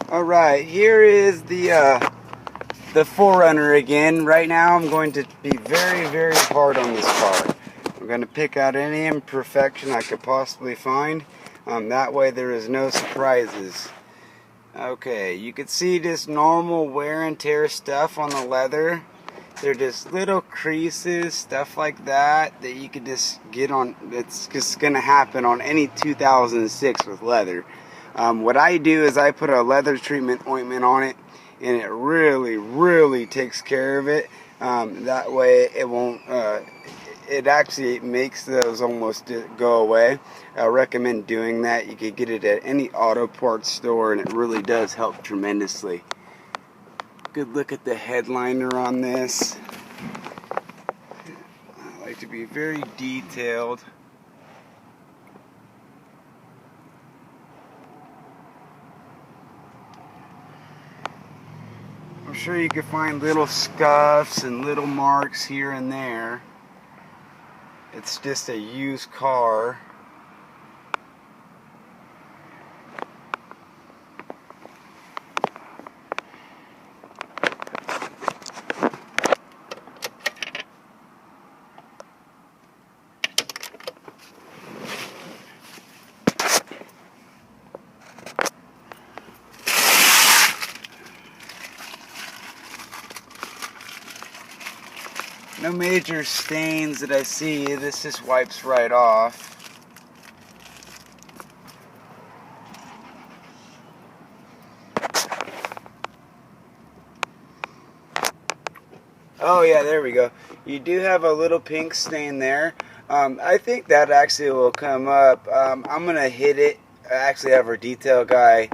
Alright, here is the Forerunner again. Right now I'm going to be very, very hard on this car. I'm going to pick out any imperfection I could possibly find. That way there is no surprises. Okay, you can see just normal wear and tear stuff on the leather. They're just little creases, stuff like that you could just get on. It's just going to happen on any 2006 with leather. What I do is I put a leather treatment ointment on it, and it really takes care of it. That way it won't, it actually makes those almost go away. I recommend doing that. You could get it at any auto parts store, and it really does help tremendously. Good look at the headliner on this. I like to be very detailed. I'm sure you can find little scuffs and little marks here and there. It's just a used car. No major stains that I see. This just wipes right off. Oh yeah, there we go. You do have a little pink stain there. I think that actually will come up. I'm going to hit it. I actually have our detail guy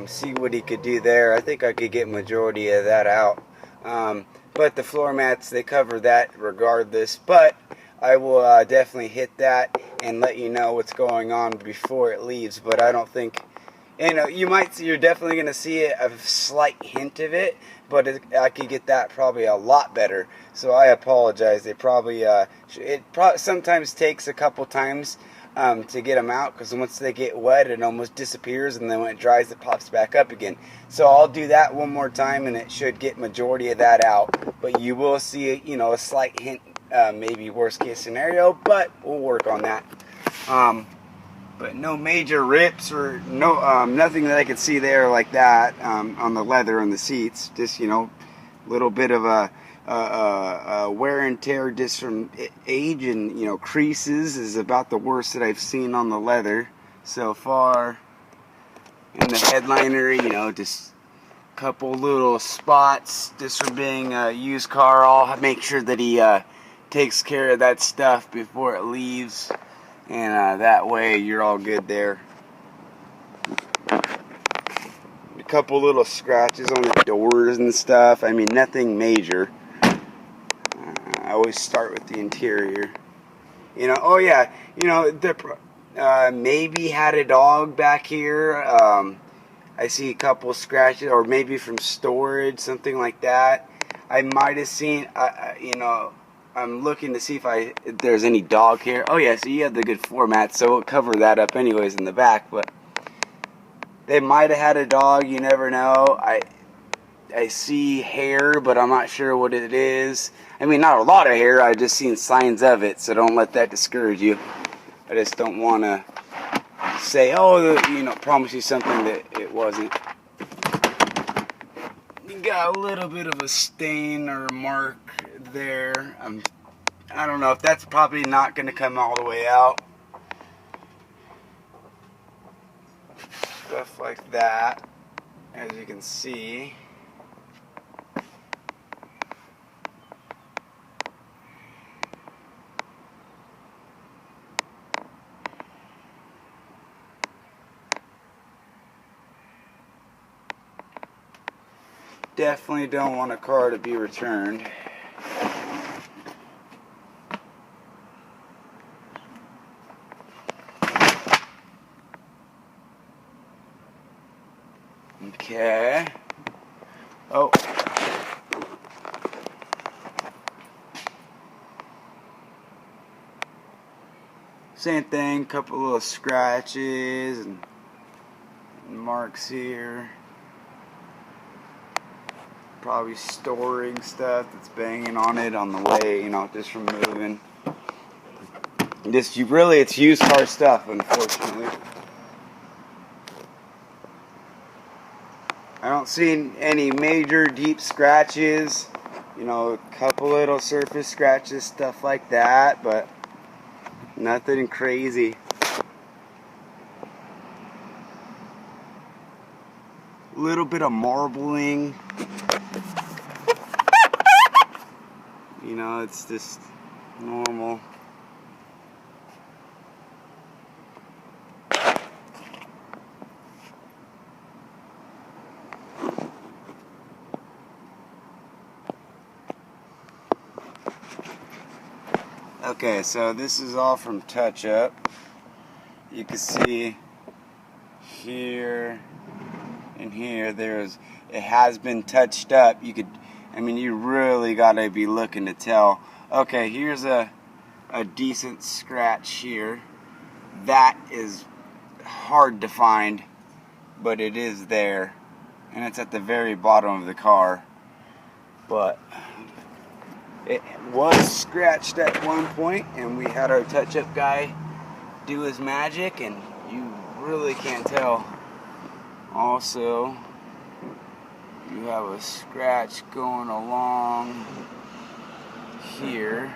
see what he could do there. I think I could get majority of that out. But the floor mats, they cover that regardless. But I will definitely hit that and let you know what's going on before it leaves. But I don't think, you're definitely going to see a slight hint of it, but I could get that probably a lot better. So I apologize. They probably, sometimes takes a couple times to get them out, because once they get wet it almost disappears, and then when it dries it pops back up again. So I'll do that one more time and it should get majority of that out, but you will see a slight hint, maybe worst case scenario, but we'll work on that. But no major rips or nothing that I could see there like that on the leather on the seats. Just little bit of a wear and tear just from age, and creases is about the worst that I've seen on the leather so far. And the headliner, just a couple little spots just from being a used car. I'll make sure that he takes care of that stuff before it leaves, and that way you're all good there. A couple little scratches on the doors and stuff. I mean, nothing major. I always start with the interior. Oh yeah, maybe had a dog back here. I see a couple scratches, or maybe from storage, something like that. I might have seen, I'm looking to see if there's any dog hair. Oh yeah, so you have the good floor mats, so we'll cover that up anyways in the back, but they might have had a dog, you never know. I see hair, but I'm not sure what it is. I mean, not a lot of hair, I've just seen signs of it, so don't let that discourage you. I just don't want to say, promise you something that it wasn't. You got a little bit of a stain or a mark there. I don't know if that's probably not going to come all the way out. Stuff like that, as you can see. Definitely don't want a car to be returned. Okay. Oh. Same thing, couple little scratches and marks here. probably storing stuff that's banging on it on the way, you know, just from moving. Really, it's used car stuff, unfortunately. I don't see any major deep scratches, you know, a couple little surface scratches, stuff like that, but nothing crazy. A little bit of marbling. You know, it's just normal. Okay, so this is all from touch up. You can see here and here it has been touched up. You really gotta be looking to tell. Okay, here's a decent scratch here. That is hard to find, but it is there, and it's at the very bottom of the car. But it was scratched at one point, and we had our touch-up guy do his magic, and you really can't tell. Also, you have a scratch going along here,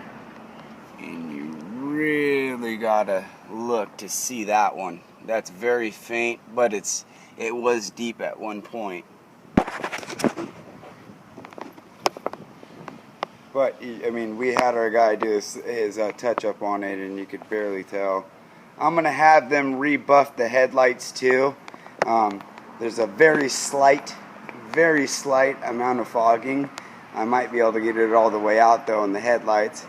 and you really gotta look to see that one. That's very faint, but it was deep at one point. But I mean, we had our guy do his touch up on it, and you could barely tell. I'm gonna have them rebuff the headlights too. There's a very slight amount of fogging. I might be able to get it all the way out though in the headlights.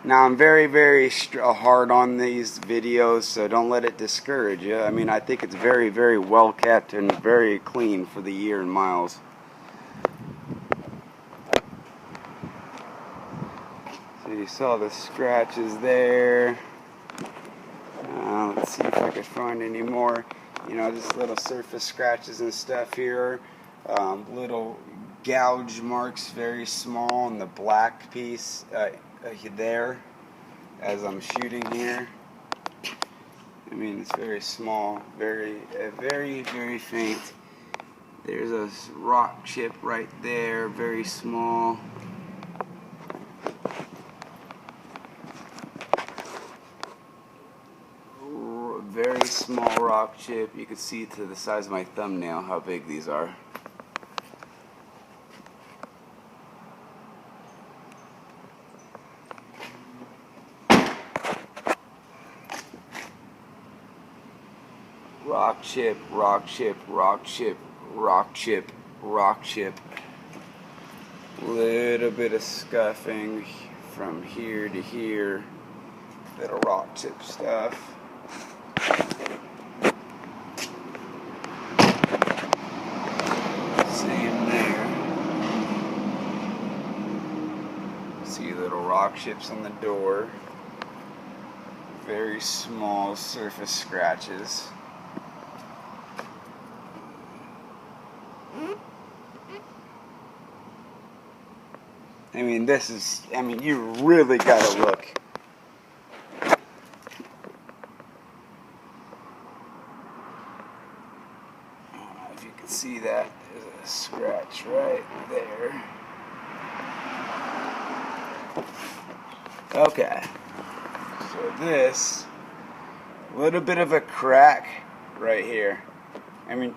Now I'm very hard on these videos, so don't let it discourage you. I mean, I think it's very well kept and very clean for the year and miles. So you saw the scratches there. Let's see if I can find any more. You know, just little surface scratches and stuff here. Little gouge marks, very small on the black piece there as I'm shooting here. I mean, it's very small, very faint. There's a rock chip right there, very small. Very small rock chip. You can see to the size of my thumbnail how big these are. Rock chip, rock chip, rock chip, rock chip, rock chip. Little bit of scuffing from here to here. Little rock chip stuff. Same there. See little rock chips on the door. Very small surface scratches. I mean, you really gotta look. I don't know if you can see that. There's a scratch right there. Okay. So this, little bit of a crack right here. I mean,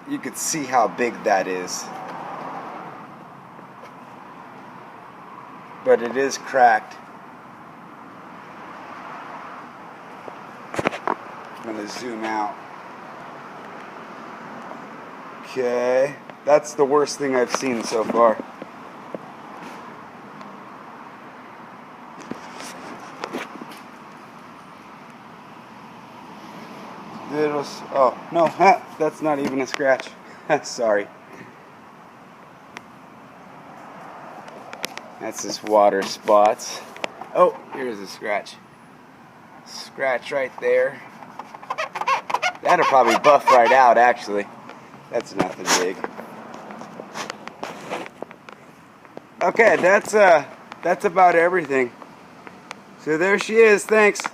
you could see how big that is. But it is cracked. I'm going to zoom out. Okay, that's the worst thing I've seen so far. Oh, no, that's not even a scratch. Sorry. That's just water spots. Oh, here's a scratch. Scratch right there. That'll probably buff right out, actually. That's nothing big. Okay, that's about everything. So there she is. Thanks.